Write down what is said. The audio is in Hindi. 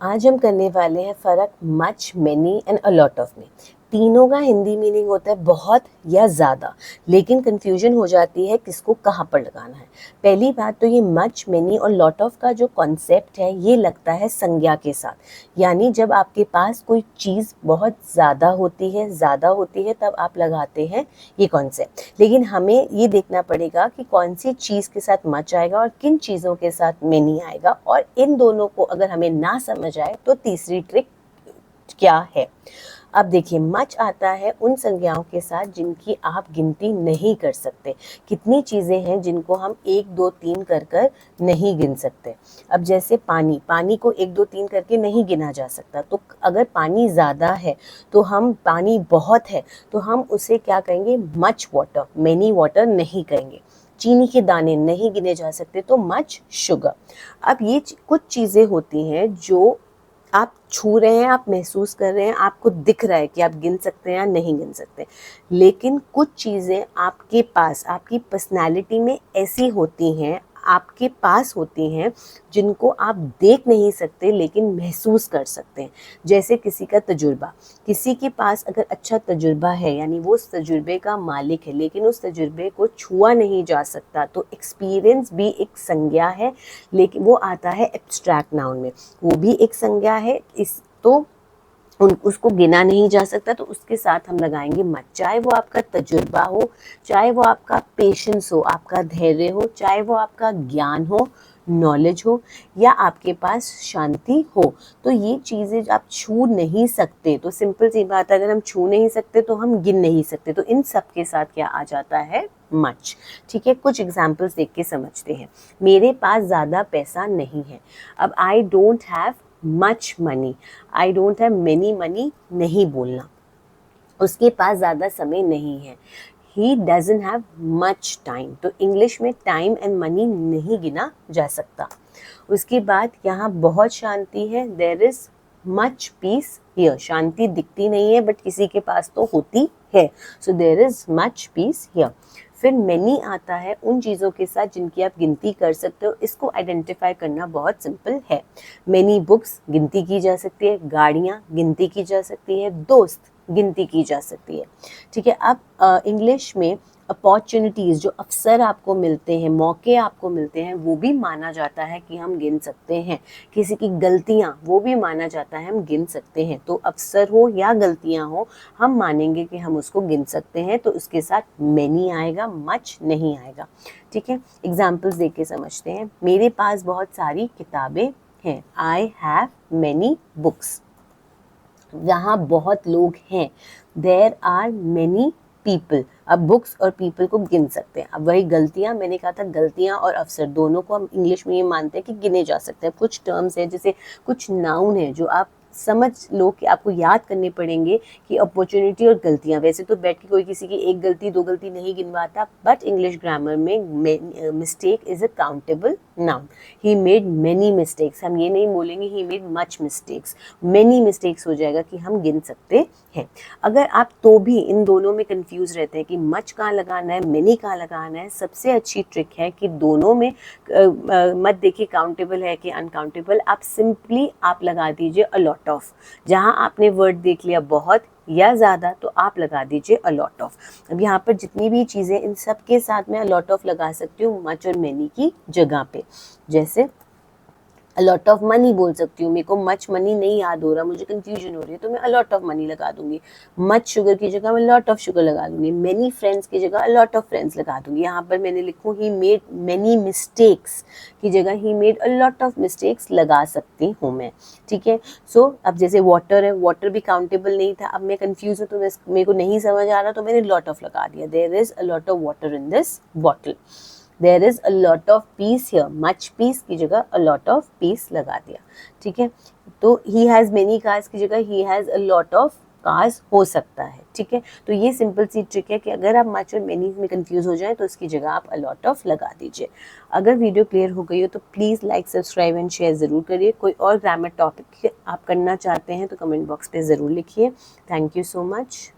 आज हम करने वाले हैं फ़र्क much, many and a lot of में। तीनों का हिंदी मीनिंग होता है बहुत या ज़्यादा, लेकिन कन्फ्यूजन हो जाती है किसको कहाँ पर लगाना है। पहली बात तो ये मच, मैनी और लॉट ऑफ का जो कॉन्सेप्ट है ये लगता है संज्ञा के साथ, यानी जब आपके पास कोई चीज़ बहुत ज़्यादा होती है तब आप लगाते हैं ये कॉन्सेप्ट। लेकिन हमें ये देखना पड़ेगा कि कौन सी चीज़ के साथ मच आएगा और किन चीज़ों के साथ मैनी आएगा, और इन दोनों को अगर हमें ना समझ आए तो तीसरी ट्रिक क्या है। अब देखिए, मच आता है उन संज्ञाओं के साथ जिनकी आप गिनती नहीं कर सकते। कितनी चीज़ें हैं जिनको हम 1 2 3 कर कर नहीं गिन सकते। अब जैसे पानी को 1 2 3 करके नहीं गिना जा सकता, तो अगर पानी ज़्यादा है तो हम पानी बहुत है तो हम उसे क्या कहेंगे, मच वाटर, मैनी वाटर नहीं कहेंगे। चीनी के दाने नहीं गिने जा सकते तो मच शुगर। अब ये कुछ चीज़ें होती हैं जो आप छू रहे हैं, आप महसूस कर रहे हैं, आपको दिख रहा है कि आप गिन सकते हैं या नहीं गिन सकते। लेकिन कुछ चीज़ें आपके पास, आपकी पर्सनैलिटी में ऐसी होती हैं, आपके पास होती हैं, जिनको आप देख नहीं सकते लेकिन महसूस कर सकते हैं। जैसे किसी का तजुर्बा, किसी के पास अगर अच्छा तजुर्बा है यानी वो उस तजुर्बे का मालिक है, लेकिन उस तजुर्बे को छुआ नहीं जा सकता, तो एक्सपीरियंस भी एक संज्ञा है, लेकिन वो आता है एब्स्ट्रैक्ट नाउन में, वो भी एक संज्ञा है। इस तो उसको गिना नहीं जा सकता, तो उसके साथ हम लगाएंगे मच। चाहे वो आपका तजुर्बा हो, चाहे वो आपका पेशेंस हो, आपका धैर्य हो, चाहे वो आपका ज्ञान हो, नॉलेज हो, या आपके पास शांति हो, तो ये चीज़ें आप छू नहीं सकते। तो सिंपल सी बात है, अगर हम छू नहीं सकते तो हम गिन नहीं सकते, तो इन सब के साथ क्या आ जाता है, मच। ठीक है, कुछ एग्जाम्पल्स देख के समझते हैं। मेरे पास ज़्यादा पैसा नहीं है। अब I don't have much money, I don't have many money नहीं बोलना, उसके पास ज़्यादा समय नहीं है। He doesn't have much time, तो इंग्लिश में टाइम एंड मनी नहीं गिना जा सकता। उसके बाद यहाँ बहुत शांति है, there is much peace here, शांति दिखती नहीं है बट किसी के पास तो होती है, so there is much peace here. फिर मैनी आता है उन चीज़ों के साथ जिनकी आप गिनती कर सकते हो। इसको आइडेंटिफाई करना बहुत सिंपल है। मैनी बुक्स गिनती की जा सकती है, गाड़ियाँ गिनती की जा सकती है, दोस्त गिनती की जा सकती है। ठीक है, अब इंग्लिश में अपॉर्चुनिटीज़, जो अवसर आपको मिलते हैं, मौके आपको मिलते हैं, वो भी माना जाता है कि हम गिन सकते हैं। किसी की गलतियाँ, वो भी माना जाता है हम गिन सकते हैं। तो अवसर हो या गलतियाँ हो, हम मानेंगे कि हम उसको गिन सकते हैं, तो उसके साथ मैनी आएगा, मच नहीं आएगा। ठीक है, एग्जाम्पल्स देख के समझते हैं। मेरे पास बहुत सारी किताबें हैं, आई हैव मैनी बुक्स। जहाँ बहुत लोग हैं, देयर आर मैनी पीपल। अब बुक्स और पीपल को गिन सकते हैं। अब वही गलतियाँ, मैंने कहा था गलतियाँ और अवसर दोनों को हम इंग्लिश में ये मानते हैं कि गिने जा सकते हैं। कुछ टर्म्स हैं, जैसे कुछ नाउन है जो आप समझ लो कि आपको याद करने पड़ेंगे कि अपॉर्चुनिटी और गलतियाँ। वैसे तो बैठ के कोई किसी की एक गलती दो गलती नहीं गिनवाता, बट इंग्लिश ग्रामर में mistake is a countable noun. He made many mistakes, हम ये नहीं बोलेंगे he made much mistakes, many mistakes हो जाएगा कि हम गिन सकते हैं। अगर आप तो भी इन दोनों में कंफ्यूज रहते हैं कि मच कहाँ लगाना है, मैनी कहाँ लगाना है, सबसे अच्छी ट्रिक है कि दोनों में मत देखिए काउंटेबल है कि अनकाउंटेबल, आप सिंपली आप लगा दीजिए अ लॉट ऑफ। जहाँ आपने वर्ड देख लिया बहुत या ज़्यादा, तो आप लगा दीजिए अ लॉट ऑफ। अब यहाँ पर जितनी भी चीज़ें, इन सब के साथ मैं अ लॉट ऑफ लगा सकती हूँ मच और मैनी की जगह पे। जैसे अ लॉट ऑफ मनी बोल सकती हूँ, मेरे को मच मनी नहीं याद हो रहा, मुझे कंफ्यूजन हो रही है, तो मैं अ लॉट ऑफ मनी लगा दूंगी। मच शुगर की जगह मैं लॉट ऑफ शुगर लगा दूंगी। मैनी फ्रेंड्स की जगह अ लॉट ऑफ फ्रेंड्स लगा दूंगी। यहाँ पर मैंने लिखूँ ही मेड मैनी मिस्टेक्स की जगह he made a lot of mistakes लगा सकती हूँ मैं। ठीक है, सो अब जैसे वाटर है, वाटर भी काउंटेबल नहीं था, अब मैं कंफ्यूज हूँ तो मेरे को नहीं समझ आ रहा, तो मैंने लॉट ऑफ लगा दिया। There is a lot of water in this bottle. There is a lot of peace here, much peace की जगह अ लॉट ऑफ पीस लगा दिया। ठीक है, तो ही हैज़ मेनी कार्स की जगह he has a lot of cars हो सकता है। ठीक है, तो ये सिंपल सी ट्रिक है कि अगर आप मच और मेनी में कंफ्यूज हो जाए तो इसकी जगह आप अ लॉट ऑफ लगा दीजिए। अगर वीडियो क्लियर हो गई हो तो please like, subscribe and share ज़रूर करिए। कोई और ग्रामर टॉपिक आप करना चाहते हैं तो कमेंट बॉक्स पे ज़रूर लिखिए। Thank you so much.